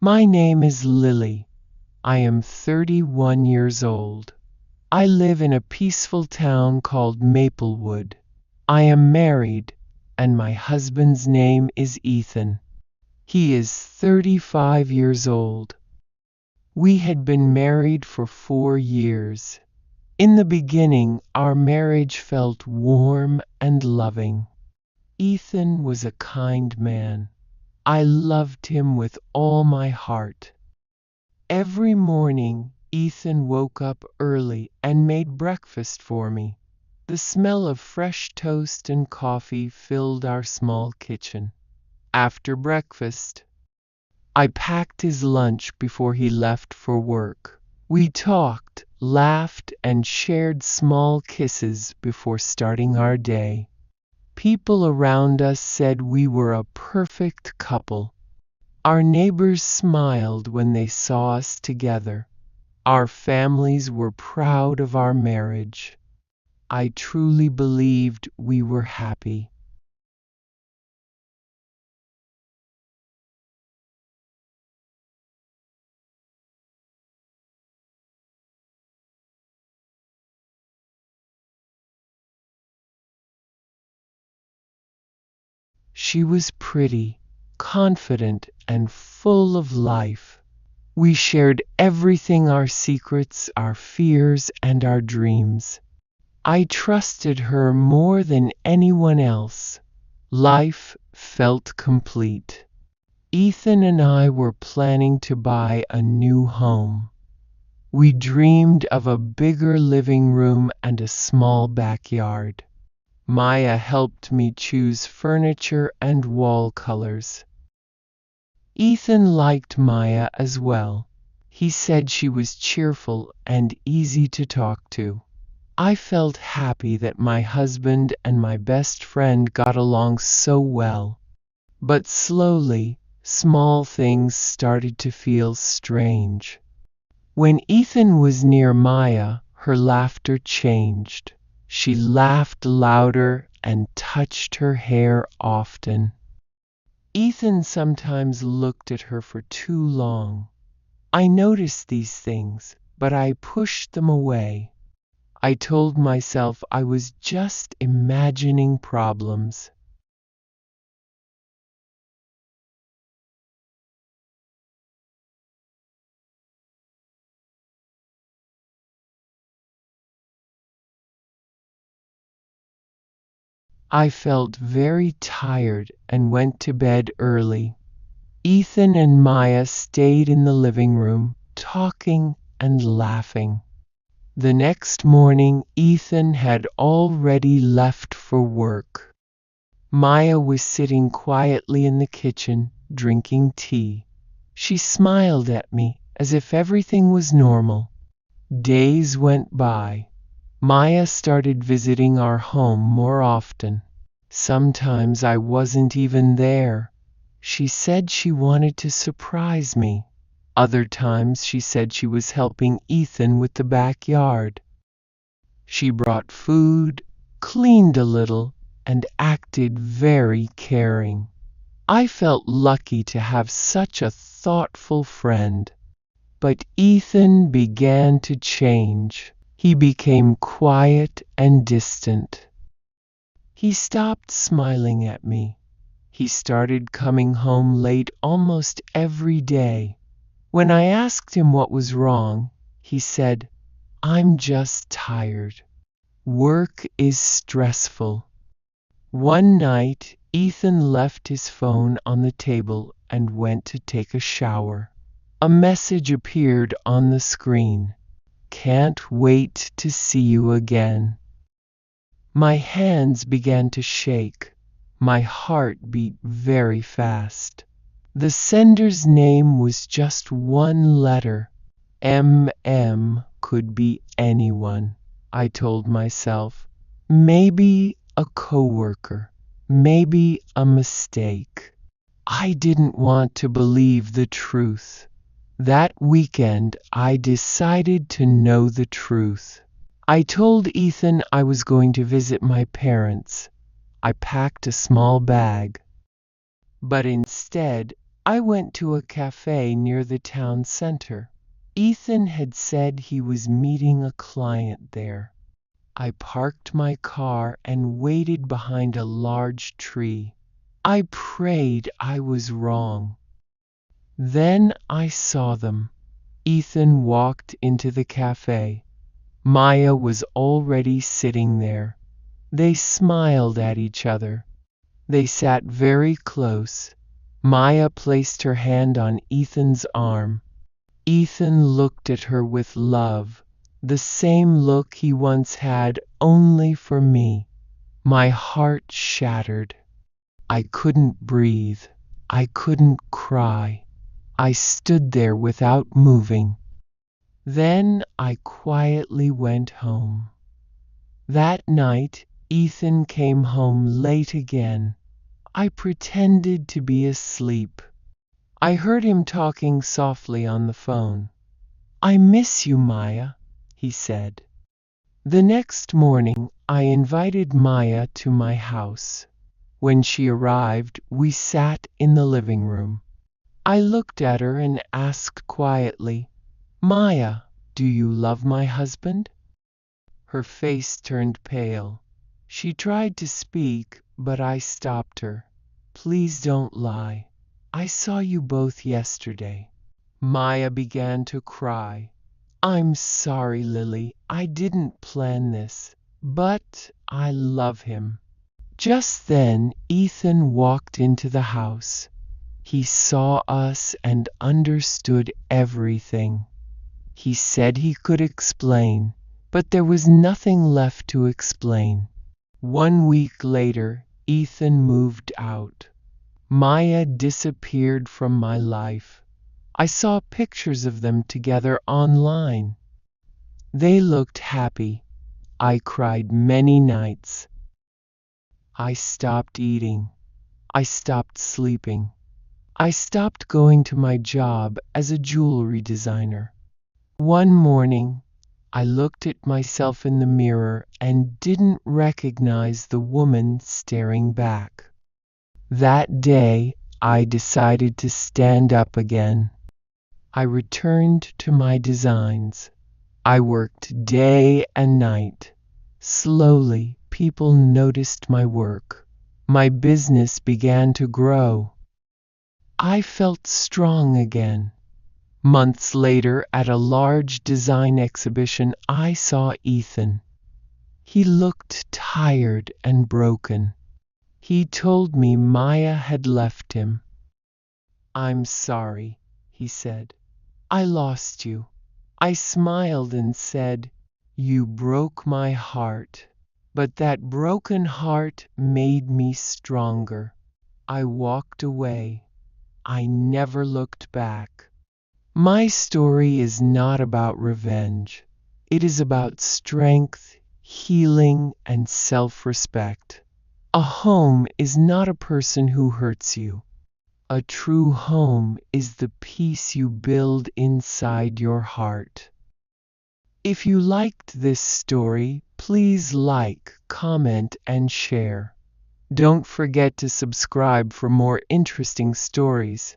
My name is Lily. I am 31 years old. I live in a peaceful town called Maplewood. I am married, and my husband's name is Ethan. He is 35 years old. We had been married for 4 years. In the beginning, our marriage felt warm and loving. Ethan was a kind man. I loved him with all my heart. Every morning, Ethan woke up early and made breakfast for me. The smell of fresh toast and coffee filled our small kitchen. After breakfast, I packed his lunch before he left for work. We talked, laughed, and shared small kisses before starting our day. People around us said we were a perfect couple. Our neighbors smiled when they saw us together. Our families were proud of our marriage. I truly believed we were happy. She was pretty, confident, and full of life. We shared everything, our secrets, our fears, and our dreams. I trusted her more than anyone else. Life felt complete. Ethan and I were planning to buy a new home. We dreamed of a bigger living room and a small backyard. Maya helped me choose furniture and wall colors. Ethan liked Maya as well. He said she was cheerful and easy to talk to. I felt happy that my husband and my best friend got along so well. But slowly, small things started to feel strange. When Ethan was near Maya, her laughter changed. She laughed louder and touched her hair often. Ethan sometimes looked at her for too long. I noticed these things, but I pushed them away. I told myself I was just imagining problems. I felt very tired and went to bed early. Ethan and Maya stayed in the living room, talking and laughing. The next morning, Ethan had already left for work. Maya was sitting quietly in the kitchen, drinking tea. She smiled at me as if everything was normal. Days went by. Maya started visiting our home more often. Sometimes I wasn't even there. She said she wanted to surprise me. Other times she said she was helping Ethan with the backyard. She brought food, cleaned a little, and acted very caring. I felt lucky to have such a thoughtful friend. But Ethan began to change. He became quiet and distant. He stopped smiling at me. He started coming home late almost every day. When I asked him what was wrong, he said, "I'm just tired. Work is stressful." One night, Ethan left his phone on the table and went to take a shower. A message appeared on the screen. "Can't wait to see you again." My hands began to shake. My heart beat very fast. The sender's name was just one letter. MM could be anyone, I told myself. Maybe a coworker, maybe a mistake. I didn't want to believe the truth. That weekend, I decided to know the truth. I told Ethan I was going to visit my parents. I packed a small bag. But instead, I went to a cafe near the town center. Ethan had said he was meeting a client there. I parked my car and waited behind a large tree. I prayed I was wrong. Then I saw them. Ethan walked into the cafe. Maya was already sitting there. They smiled at each other. They sat very close. Maya placed her hand on Ethan's arm. Ethan looked at her with love, the same look he once had only for me. My heart shattered. I couldn't breathe. I couldn't cry. I stood there without moving. Then I quietly went home. That night, Ethan came home late again. I pretended to be asleep. I heard him talking softly on the phone. "I miss you, Maya," he said. The next morning, I invited Maya to my house. When she arrived, we sat in the living room. I looked at her and asked quietly, "Maya, do you love my husband?" Her face turned pale. She tried to speak, but I stopped her. "Please don't lie. I saw you both yesterday." Maya began to cry. "I'm sorry, Lily. I didn't plan this, but I love him." Just then, Ethan walked into the house. He saw us and understood everything. He said he could explain, but there was nothing left to explain. 1 week later, Ethan moved out. Maya disappeared from my life. I saw pictures of them together online. They looked happy. I cried many nights. I stopped eating. I stopped sleeping. I stopped going to my job as a jewelry designer. One morning, I looked at myself in the mirror and didn't recognize the woman staring back. That day, I decided to stand up again. I returned to my designs. I worked day and night. Slowly, people noticed my work. My business began to grow. I felt strong again. Months later, at a large design exhibition, I saw Ethan. He looked tired and broken. He told me Maya had left him. "I'm sorry," he said. "I lost you." I smiled and said, "You broke my heart." But that broken heart made me stronger. I walked away. I never looked back. My story is not about revenge. It is about strength, healing, and self-respect. A home is not a person who hurts you. A true home is the peace you build inside your heart. If you liked this story, please like, comment, and share. Don't forget to subscribe for more interesting stories.